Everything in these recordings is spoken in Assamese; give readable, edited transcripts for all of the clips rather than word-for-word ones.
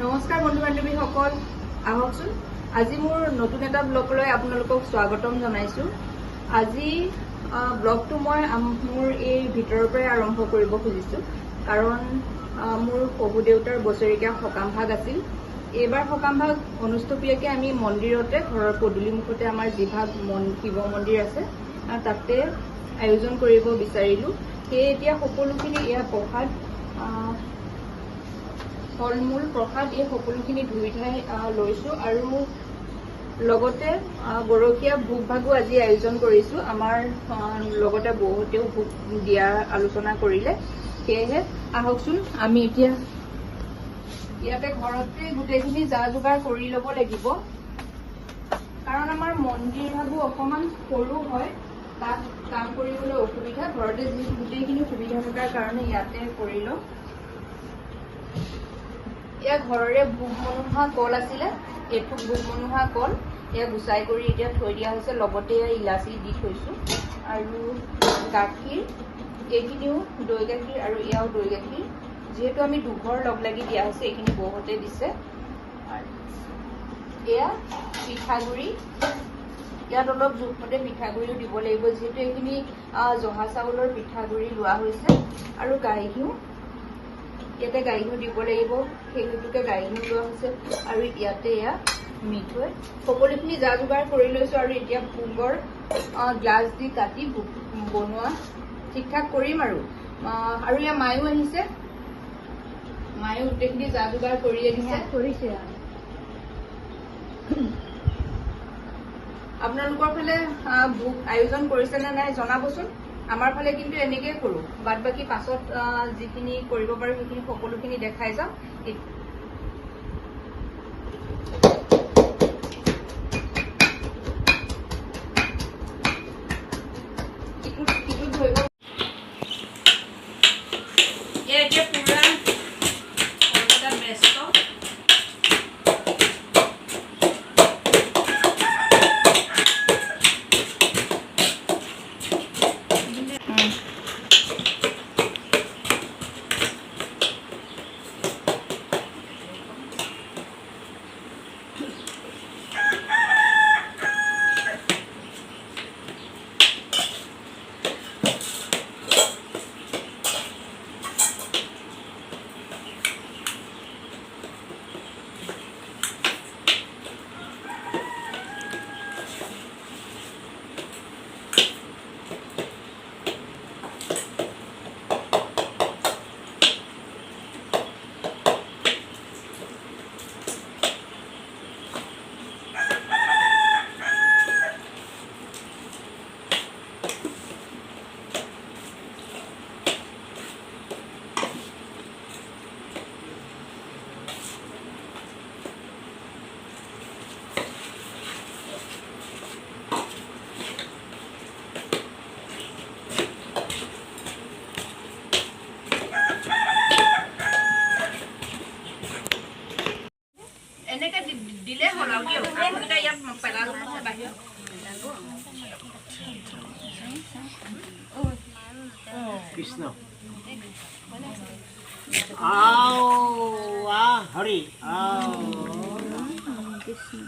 নমস্কাৰ বন্ধু বান্ধৱীসকল, আহকচোন আজি মোৰ নতুন এটা ব্লগলৈ আপোনালোকক স্বাগতম জনাইছো। আজি ব্লগটো মই মোৰ এই ভিতৰৰ পৰাই আৰম্ভ কৰিব খুজিছো, কাৰণ মোৰ শহু দেউতাৰ বছৰেকীয়া সকাম ভাগ আছিল। এইবাৰ সকাম ভাগ অনুষ্ঠপীয়াকে আমি মন্দিৰতে, ঘৰৰ পদূলি মুখতে আমাৰ যিভাগ শিৱ মন্দিৰ আছে তাতে আয়োজন কৰিব বিচাৰিলো। সেয়ে এতিয়া সকলোখিনি এয়া প্ৰসাদ, ফল মূল, প্ৰসাদ এই সকলোখিনি ধুই ধাই লৈছো আৰু লগতে গৰখীয়া ভোগ ভাগো আজি আয়োজন কৰিছো। আমাৰ লগতে বহুতেও ভোগ দিয়াৰ আলোচনা কৰিলে। সেয়েহে আহকচোন আমি এতিয়া ইয়াতে ঘৰতে গোটেইখিনি যা যোগাৰ কৰি ল'ব লাগিব, কাৰণ আমাৰ মন্দিৰ ভাগো অকণমান সৰু হয়, তাত কাম কৰিবলৈ অসুবিধা। ঘৰতে গোটেইখিনি সুবিধা থকাৰ কাৰণে ইয়াতে কৰি লওঁ। এয়া ঘৰৰে ভোগ মনোহা কল আছিলে, এইটো ভোগ মনোহা কল এয়া গুচাই কৰি এতিয়া থৈ দিয়া হৈছে। লগতে ইলাচি দি থৈছো আৰু গাখীৰ, এইখিনিও দৈ গাখীৰ আৰু এয়াও দৈ গাখীৰ। যিহেতু আমি দুঘৰ লগ লাগি দিয়া হৈছে, এইখিনি বহুতে দিছে। এয়া পিঠাগুড়ি, ইয়াত অলপ জোখমতে পিঠাগুড়িও দিব লাগিব, যিহেতু এইখিনি জহা চাউলৰ পিঠাগুড়ি লোৱা হৈছে। আৰু গাই ঘিউ, ইয়াতে গাই ঘিউ দিব লাগিব, সেই হেতুকে গাই ঘিউ লোৱা হৈছে। আৰু ইয়াতে এয়া মিঠৈ, সকলোখিনি যা যোগাৰ কৰি লৈছো। আৰু এতিয়া ভোগৰ গ্লাছ দি কাটি বনোৱা ঠিক ঠাক কৰিম। আৰু এয়া মায়ো আহিছে, মায়ে গোটেইখিনি যা যোগাৰ কৰি কৰিছে। আপোনালোকৰ ফালে ভোগ আয়োজন কৰিছে নে নাই জনাবচোন। আমাৰ ফালে কিন্তু এনেকেই কৰো, বাদ বাকী পাছত যিখিনি কৰিব পাৰো সেইখিনি সকলোখিনি দেখাই যাম। এতিয়া পুৰা ব্যস্ত। এনেকে দিলে হ'ল আৰু ইয়াত পেলালো নহয় বাহিৰত। কৃষ্ণ আও হৰি আও কৃষ্ণ।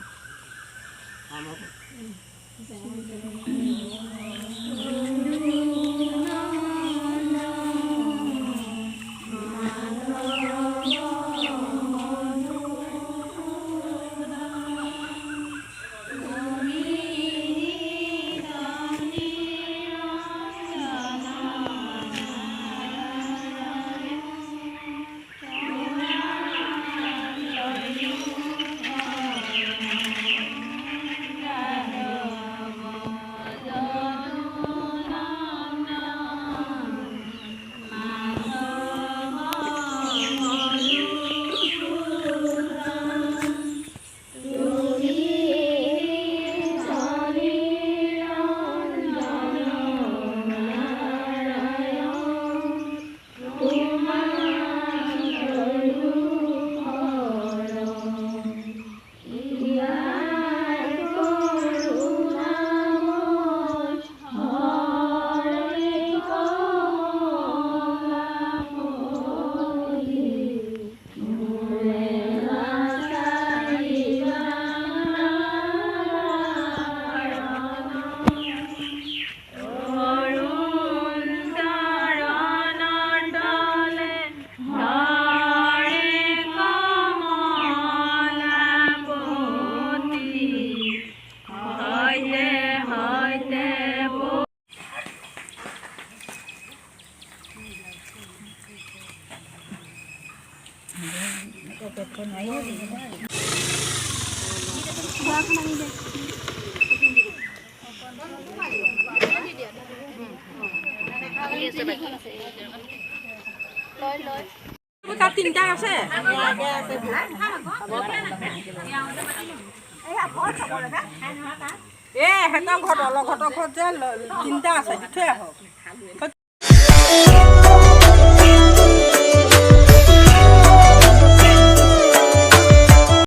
তাত তিনিটা আছে সিহঁতৰ ঘৰত অলপ ঘৰৰ ঘৰত যে তিনিটা আছে দি থৈ আহক